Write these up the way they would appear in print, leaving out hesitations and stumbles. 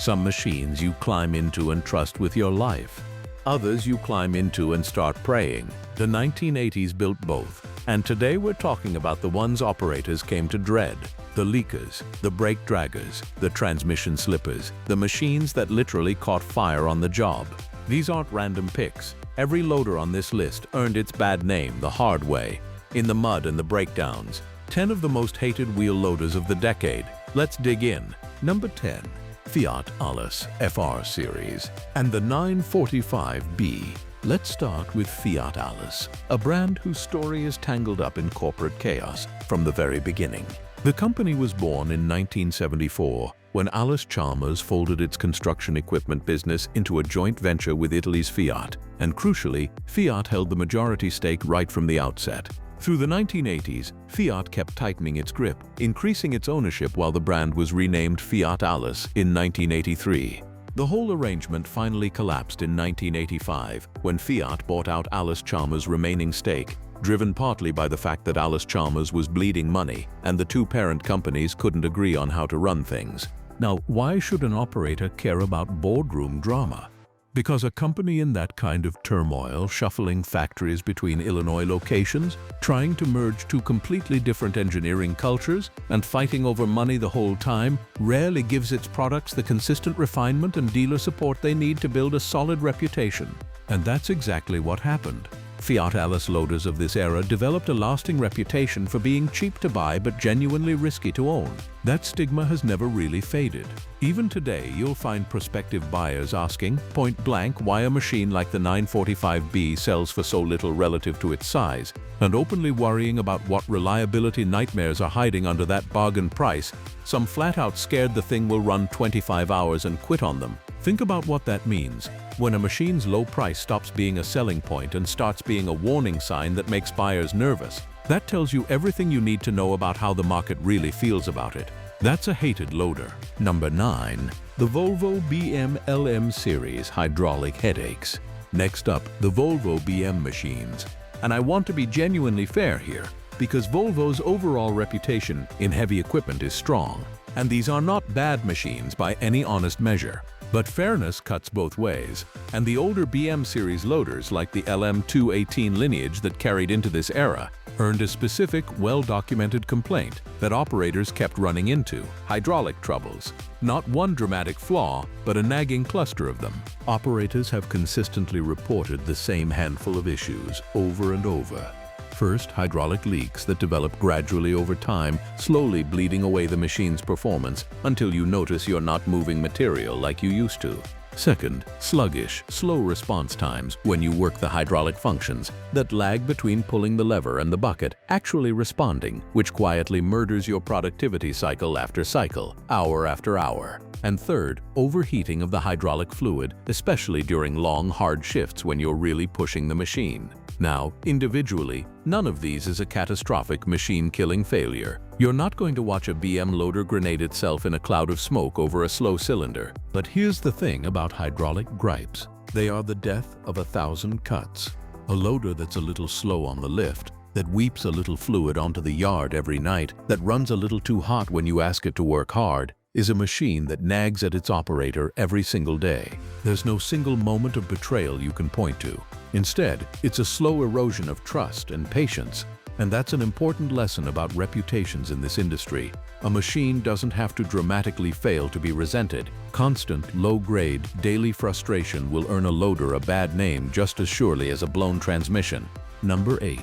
Some machines you climb into and trust with your life. Others you climb into and start praying. The 1980s built both, and today we're talking about the ones operators came to dread. The leakers, the brake draggers, the transmission slippers, the machines that literally caught fire on the job. These aren't random picks. Every loader on this list earned its bad name the hard way, in the mud and the breakdowns. 10 of the most hated wheel loaders of the decade. Let's dig in. Number 10. Fiat-Allis FR Series and the 945B. Let's start with Fiat-Allis, a brand whose story is tangled up in corporate chaos from the very beginning. The company was born in 1974 when Allis-Chalmers folded its construction equipment business into a joint venture with Italy's Fiat, and crucially, Fiat held the majority stake right from the outset. Through the 1980s, Fiat kept tightening its grip, increasing its ownership while the brand was renamed Fiat-Allis in 1983. The whole arrangement finally collapsed in 1985 when Fiat bought out Allis-Chalmers' remaining stake, driven partly by the fact that Allis-Chalmers was bleeding money and the two parent companies couldn't agree on how to run things. Now, why should an operator care about boardroom drama? Because a company in that kind of turmoil, shuffling factories between Illinois locations, trying to merge two completely different engineering cultures, and fighting over money the whole time, rarely gives its products the consistent refinement and dealer support they need to build a solid reputation. And that's exactly what happened. Fiat-Allis loaders of this era developed a lasting reputation for being cheap to buy but genuinely risky to own. That stigma has never really faded. Even today, you'll find prospective buyers asking, point blank, why a machine like the 945B sells for so little relative to its size, and openly worrying about what reliability nightmares are hiding under that bargain price. Some flat out scared the thing will run 25 hours and quit on them. Think about what that means. When a machine's low price stops being a selling point and starts being a warning sign that makes buyers nervous, that tells you everything you need to know about how the market really feels about it. That's a hated loader. Number 9. The Volvo BM LM Series Hydraulic Headaches. Next up, the Volvo BM machines. And I want to be genuinely fair here, because Volvo's overall reputation in heavy equipment is strong, and these are not bad machines by any honest measure. But fairness cuts both ways, and the older BM series loaders like the LM218 lineage that carried into this era earned a specific, well-documented complaint that operators kept running into: hydraulic troubles. Not one dramatic flaw, but a nagging cluster of them. Operators have consistently reported the same handful of issues over and over. First, hydraulic leaks that develop gradually over time, slowly bleeding away the machine's performance until you notice you're not moving material like you used to. Second, sluggish, slow response times when you work the hydraulic functions that lag between pulling the lever and the bucket actually responding, which quietly murders your productivity cycle after cycle, hour after hour. And third, overheating of the hydraulic fluid, especially during long, hard shifts when you're really pushing the machine. Now, individually, none of these is a catastrophic machine-killing failure. You're not going to watch a BM loader grenade itself in a cloud of smoke over a slow cylinder. But here's the thing about hydraulic gripes. They are the death of 1,000 cuts. A loader that's a little slow on the lift, that weeps a little fluid onto the yard every night, that runs a little too hot when you ask it to work hard, is a machine that nags at its operator every single day. There's no single moment of betrayal you can point to. Instead, it's a slow erosion of trust and patience. And that's an important lesson about reputations in this industry. A machine doesn't have to dramatically fail to be resented. Constant, low-grade, daily frustration will earn a loader a bad name just as surely as a blown transmission. Number 8.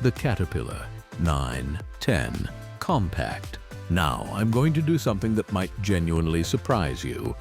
The Caterpillar 910 Compact. Now, I'm going to do something that might genuinely surprise you.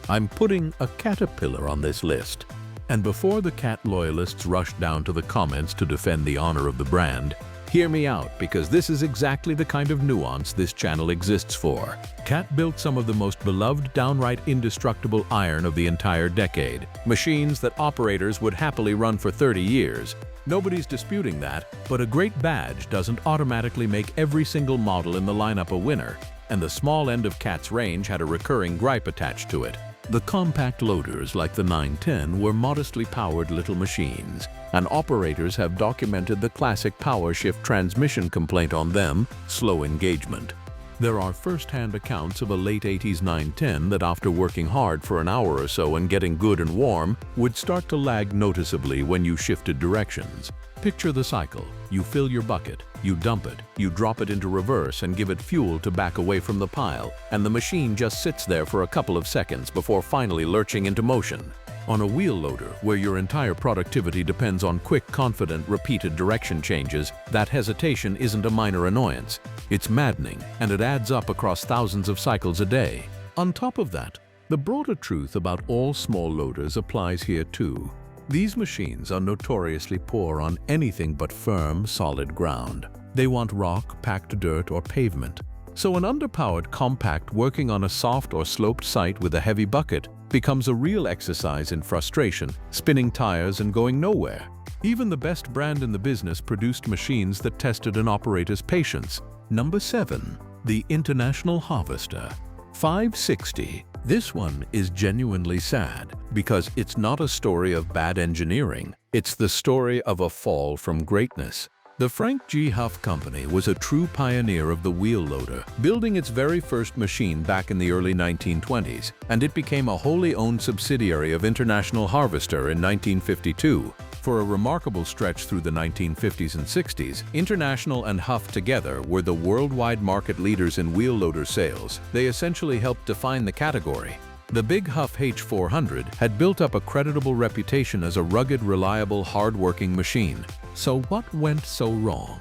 I'm putting a Caterpillar on this list. And before the Cat loyalists rush down to the comments to defend the honor of the brand, hear me out, because this is exactly the kind of nuance this channel exists for. Cat built some of the most beloved, downright indestructible iron of the entire decade. Machines that operators would happily run for 30 years. Nobody's disputing that, but a great badge doesn't automatically make every single model in the lineup a winner, and the small end of Cat's range had a recurring gripe attached to it. The compact loaders like the 910 were modestly powered little machines, and operators have documented the classic power shift transmission complaint on them: slow engagement. There are first-hand accounts of a late 80s 910 that after working hard for an hour or so and getting good and warm, would start to lag noticeably when you shifted directions. Picture the cycle. You fill your bucket, you dump it, you drop it into reverse and give it fuel to back away from the pile, and the machine just sits there for a couple of seconds before finally lurching into motion. On a wheel loader, where your entire productivity depends on quick, confident, repeated direction changes, that hesitation isn't a minor annoyance. It's maddening, and it adds up across thousands of cycles a day. On top of that, the broader truth about all small loaders applies here too. These machines are notoriously poor on anything but firm, solid ground. They want rock, packed dirt, or pavement. So an underpowered compact working on a soft or sloped site with a heavy bucket becomes a real exercise in frustration, spinning tires and going nowhere. Even the best brand in the business produced machines that tested an operator's patience. Number 7. The International Harvester. 560. This one is genuinely sad because it's not a story of bad engineering. It's the story of a fall from greatness. The Frank G. Huff Company was a true pioneer of the wheel loader, building its very first machine back in the early 1920s, and it became a wholly owned subsidiary of International Harvester in 1952. For a remarkable stretch through the 1950s and 60s, International and Huff together were the worldwide market leaders in wheel loader sales. They essentially helped define the category. The big Huff H400 had built up a creditable reputation as a rugged, reliable, hard-working machine. So what went so wrong?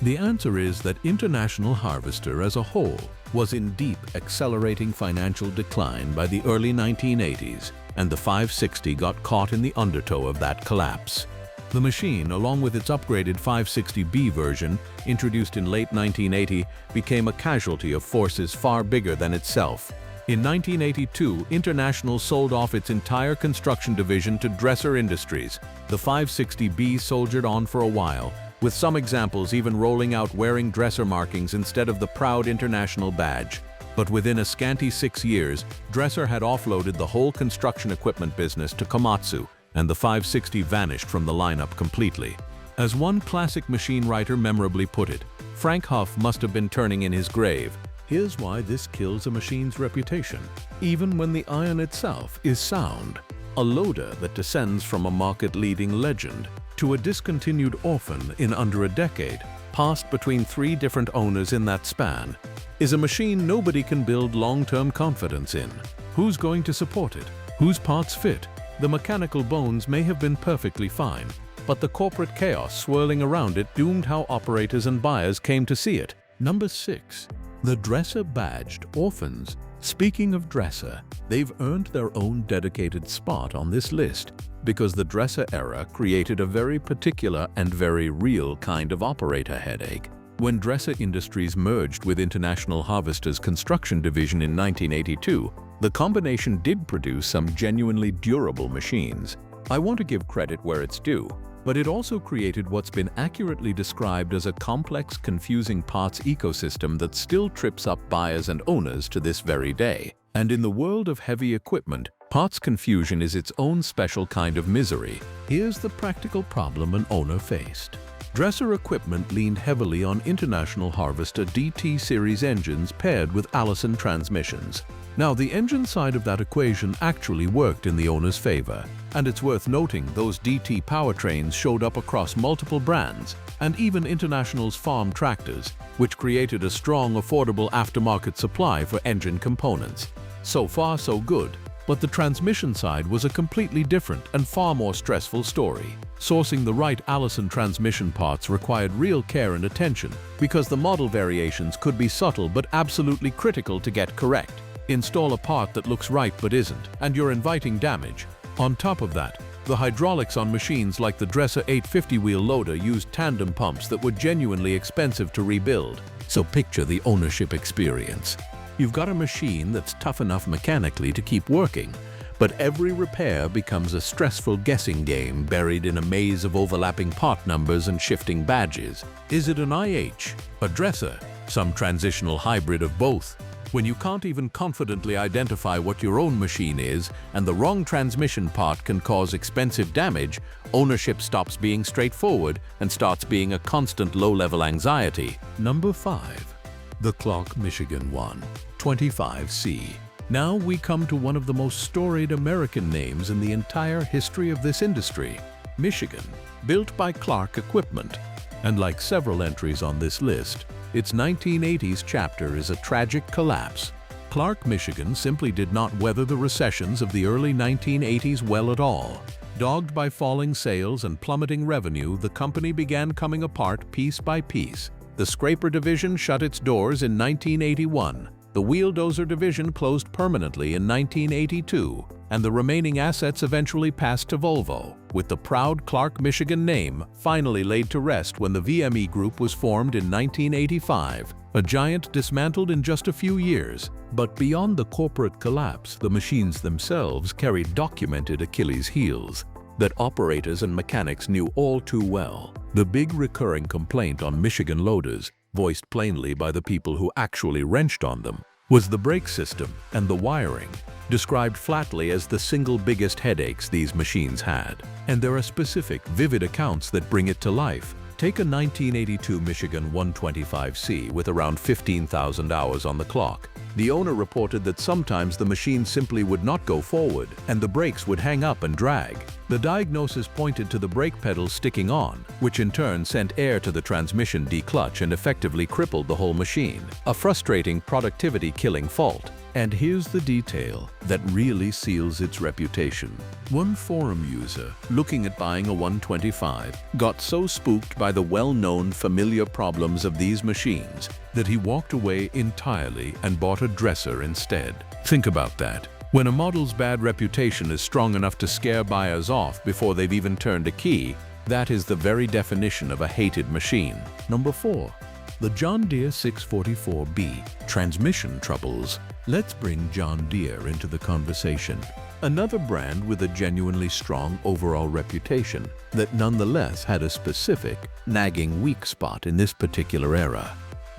The answer is that International Harvester as a whole was in deep, accelerating financial decline by the early 1980s, and the 560 got caught in the undertow of that collapse. The machine, along with its upgraded 560B version, introduced in late 1980, became a casualty of forces far bigger than itself. In 1982, International sold off its entire construction division to Dresser Industries. The 560B soldiered on for a while, with some examples even rolling out wearing Dresser markings instead of the proud International badge. But within a scanty 6 years, Dresser had offloaded the whole construction equipment business to Komatsu, and the 560 vanished from the lineup completely. As one classic machine writer memorably put it, Frank Huff must have been turning in his grave. Here's why this kills a machine's reputation, even when the iron itself is sound. A loader that descends from a market-leading legend to a discontinued orphan in under a decade, passed between 3 different owners in that span, is a machine nobody can build long-term confidence in. Who's going to support it? Whose parts fit? The mechanical bones may have been perfectly fine, but the corporate chaos swirling around it doomed how operators and buyers came to see it. Number 6. The Dresser-badged orphans. Speaking of Dresser, they've earned their own dedicated spot on this list because the Dresser era created a very particular and very real kind of operator headache. When Dresser Industries merged with International Harvester's construction division in 1982, the combination did produce some genuinely durable machines. I want to give credit where it's due, but it also created what's been accurately described as a complex, confusing parts ecosystem that still trips up buyers and owners to this very day. And in the world of heavy equipment, parts confusion is its own special kind of misery. Here's the practical problem an owner faced. Dresser equipment leaned heavily on International Harvester DT series engines paired with Allison transmissions. Now, the engine side of that equation actually worked in the owner's favor, and it's worth noting those DT powertrains showed up across multiple brands, and even International's farm tractors, which created a strong, affordable aftermarket supply for engine components. So far, so good. But the transmission side was a completely different and far more stressful story. Sourcing the right Allison transmission parts required real care and attention because the model variations could be subtle but absolutely critical to get correct. Install a part that looks right but isn't, and you're inviting damage. On top of that, the hydraulics on machines like the Dresser 850 wheel loader used tandem pumps that were genuinely expensive to rebuild. So picture the ownership experience. You've got a machine that's tough enough mechanically to keep working, but every repair becomes a stressful guessing game buried in a maze of overlapping part numbers and shifting badges. Is it an IH, a Dresser, some transitional hybrid of both? When you can't even confidently identify what your own machine is and the wrong transmission part can cause expensive damage, ownership stops being straightforward and starts being a constant low-level anxiety. Number 5. The Clark Michigan 125C. Now we come to one of the most storied American names in the entire history of this industry, Michigan, built by Clark Equipment. And like several entries on this list, its 1980s chapter is a tragic collapse. Clark Michigan simply did not weather the recessions of the early 1980s well at all. Dogged by falling sales and plummeting revenue, the company began coming apart piece by piece. The scraper division shut its doors in 1981. The wheel dozer division closed permanently in 1982, and the remaining assets eventually passed to Volvo, with the proud Clark Michigan name finally laid to rest when the VME Group was formed in 1985. A giant dismantled in just a few years. But beyond the corporate collapse, the machines themselves carried documented Achilles heels that operators and mechanics knew all too well. The big recurring complaint on Michigan loaders, voiced plainly by the people who actually wrenched on them, was the brake system and the wiring, described flatly as the single biggest headaches these machines had. And there are specific, vivid accounts that bring it to life. Take a 1982 Michigan 125C with around 15,000 hours on the clock. The owner reported that sometimes the machine simply would not go forward and the brakes would hang up and drag. The diagnosis pointed to the brake pedal sticking on, which in turn sent air to the transmission declutch and effectively crippled the whole machine. A frustrating, productivity-killing fault. And here's the detail that really seals its reputation. One forum user, looking at buying a 125, got so spooked by the well-known familiar problems of these machines that he walked away entirely and bought a dresser instead. Think about that. When a model's bad reputation is strong enough to scare buyers off before they've even turned a key, that is the very definition of a hated machine. Number 4. The John Deere 644B. Transmission troubles. Let's bring John Deere into the conversation. Another brand with a genuinely strong overall reputation that nonetheless had a specific, nagging weak spot in this particular era.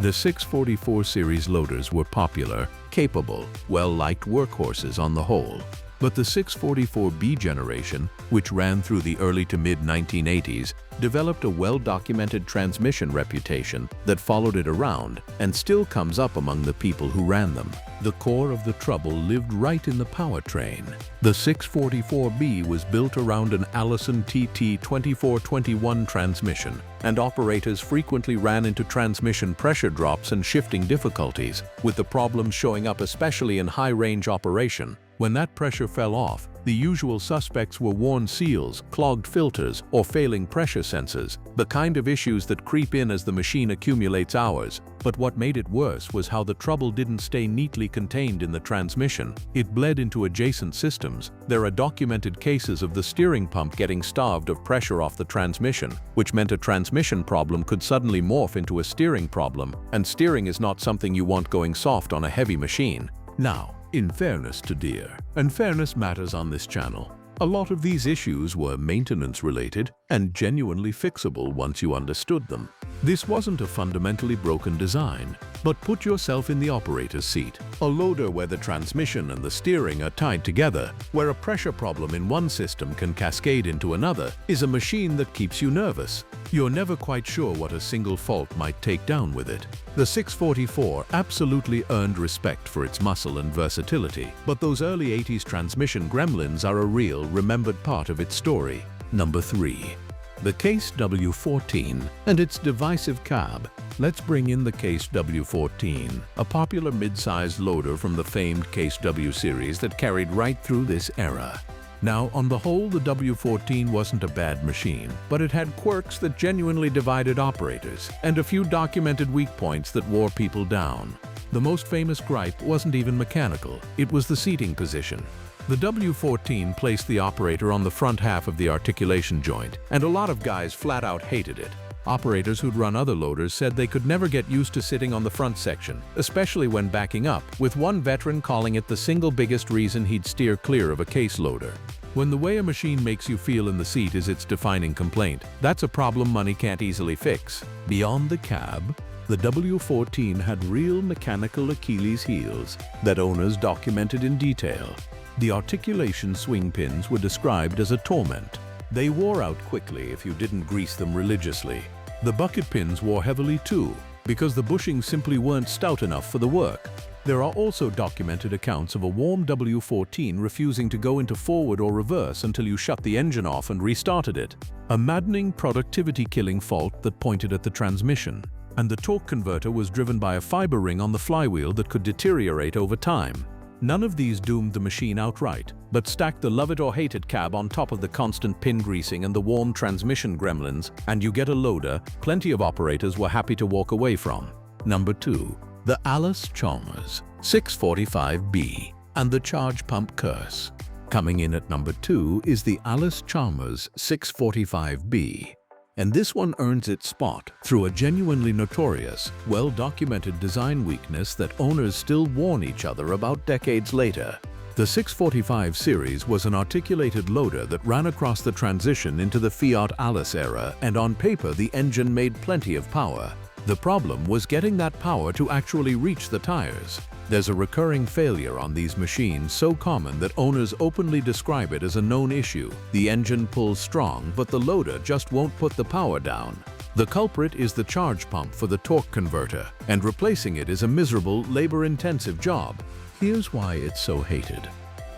The 644 series loaders were popular, capable, well-liked workhorses on the whole. But the 644B generation, which ran through the early to mid-1980s, developed a well-documented transmission reputation that followed it around and still comes up among the people who ran them. The core of the trouble lived right in the powertrain. The 644B was built around an Allison TT 2421 transmission, and operators frequently ran into transmission pressure drops and shifting difficulties, with the problems showing up especially in high-range operation. When that pressure fell off, the usual suspects were worn seals, clogged filters, or failing pressure sensors, the kind of issues that creep in as the machine accumulates hours. But what made it worse was how the trouble didn't stay neatly contained in the transmission. It bled into adjacent systems. There are documented cases of the steering pump getting starved of pressure off the transmission, which meant a transmission problem could suddenly morph into a steering problem, and steering is not something you want going soft on a heavy machine. Now, in fairness to Deere, and fairness matters on this channel, a lot of these issues were maintenance-related and genuinely fixable once you understood them. This wasn't a fundamentally broken design, but put yourself in the operator's seat. A loader where the transmission and the steering are tied together, where a pressure problem in one system can cascade into another, is a machine that keeps you nervous. You're never quite sure what a single fault might take down with it. The 644 absolutely earned respect for its muscle and versatility, but those early 80s transmission gremlins are a real, remembered part of its story. Number 3. The Case W14 and its divisive cab. Let's bring in the Case W14, a popular mid-sized loader from the famed Case W series that carried right through this era. Now, on the whole, the W14 wasn't a bad machine, but it had quirks that genuinely divided operators, and a few documented weak points that wore people down. The most famous gripe wasn't even mechanical, it was the seating position. The W14 placed the operator on the front half of the articulation joint, and a lot of guys flat out hated it. Operators who'd run other loaders said they could never get used to sitting on the front section, especially when backing up, with one veteran calling it the single biggest reason he'd steer clear of a case loader. When the way a machine makes you feel in the seat is its defining complaint, that's a problem money can't easily fix. Beyond the cab, the W14 had real mechanical Achilles heels that owners documented in detail. The articulation swing pins were described as a torment. They wore out quickly if you didn't grease them religiously. The bucket pins wore heavily too, because the bushings simply weren't stout enough for the work. There are also documented accounts of a warm W14 refusing to go into forward or reverse until you shut the engine off and restarted it. A maddening, productivity-killing fault that pointed at the transmission. And the torque converter was driven by a fiber ring on the flywheel that could deteriorate over time. None of these doomed the machine outright, but stacked the love-it-or-hate-it cab on top of the constant pin greasing and the warm transmission gremlins, and you get a loader plenty of operators were happy to walk away from. Number 2. The Allis-Chalmers 645B and the charge pump curse. Coming in at number 2 is the Allis-Chalmers 645B. And this one earns its spot through a genuinely notorious, well-documented design weakness that owners still warn each other about decades later. The 645 series was an articulated loader that ran across the transition into the Fiat-Allis era, and on paper the engine made plenty of power. The problem was getting that power to actually reach the tires. There's a recurring failure on these machines so common that owners openly describe it as a known issue. The engine pulls strong, but the loader just won't put the power down. The culprit is the charge pump for the torque converter, and replacing it is a miserable, labor-intensive job. Here's why it's so hated.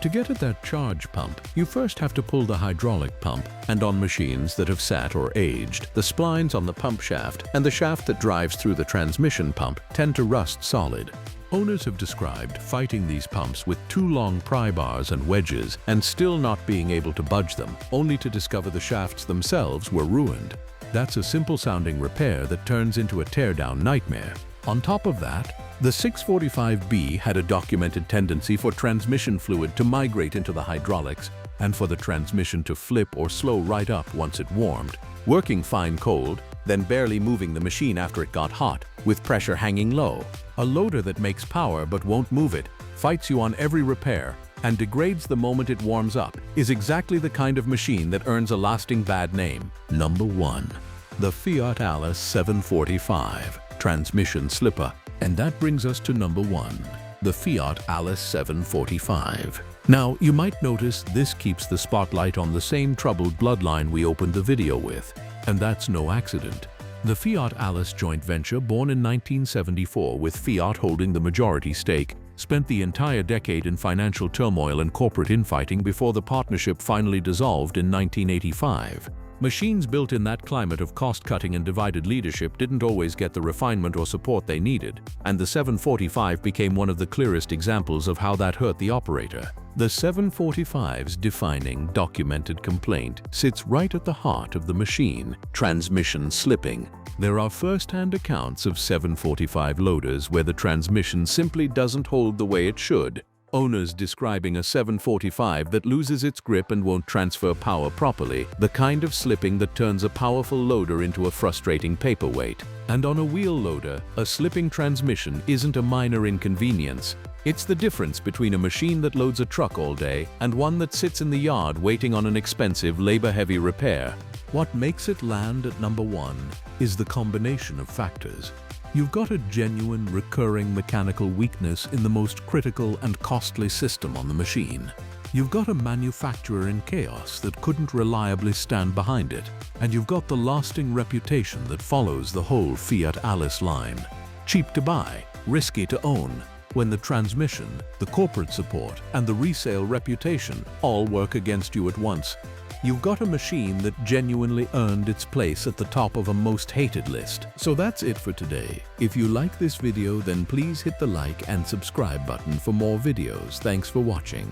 To get at that charge pump, you first have to pull the hydraulic pump, and on machines that have sat or aged, the splines on the pump shaft and the shaft that drives through the transmission pump tend to rust solid. Owners have described fighting these pumps with 2 long pry bars and wedges and still not being able to budge them, only to discover the shafts themselves were ruined. That's a simple-sounding repair that turns into a tear-down nightmare. On top of that, the 645B had a documented tendency for transmission fluid to migrate into the hydraulics and for the transmission to flip or slow right up once it warmed, working fine cold, then barely moving the machine after it got hot, with pressure hanging low. A loader that makes power but won't move it, fights you on every repair, and degrades the moment it warms up, is exactly the kind of machine that earns a lasting bad name. Number 1. The Fiat-Allis 745 Transmission Slipper. And that brings us to number 1, the Fiat-Allis 745. Now, you might notice this keeps the spotlight on the same troubled bloodline we opened the video with, and that's no accident. The Fiat-Allis joint venture, born in 1974 with Fiat holding the majority stake, spent the entire decade in financial turmoil and corporate infighting before the partnership finally dissolved in 1985. Machines built in that climate of cost-cutting and divided leadership didn't always get the refinement or support they needed, and the 745 became one of the clearest examples of how that hurt the operator. The 745's defining, documented complaint sits right at the heart of the machine: transmission slipping. There are first-hand accounts of 745 loaders where the transmission simply doesn't hold the way it should. Owners describing a 745 that loses its grip and won't transfer power properly, the kind of slipping that turns a powerful loader into a frustrating paperweight. And on a wheel loader, a slipping transmission isn't a minor inconvenience. It's the difference between a machine that loads a truck all day and one that sits in the yard waiting on an expensive, labor-heavy repair. What makes it land at number 1 is the combination of factors. You've got a genuine, recurring mechanical weakness in the most critical and costly system on the machine. You've got a manufacturer in chaos that couldn't reliably stand behind it. And you've got the lasting reputation that follows the whole Fiat-Allis line. Cheap to buy, risky to own, when the transmission, the corporate support, and the resale reputation all work against you at once. You've got a machine that genuinely earned its place at the top of a most hated list. So that's it for today. If you like this video, then please hit the like and subscribe button for more videos. Thanks for watching.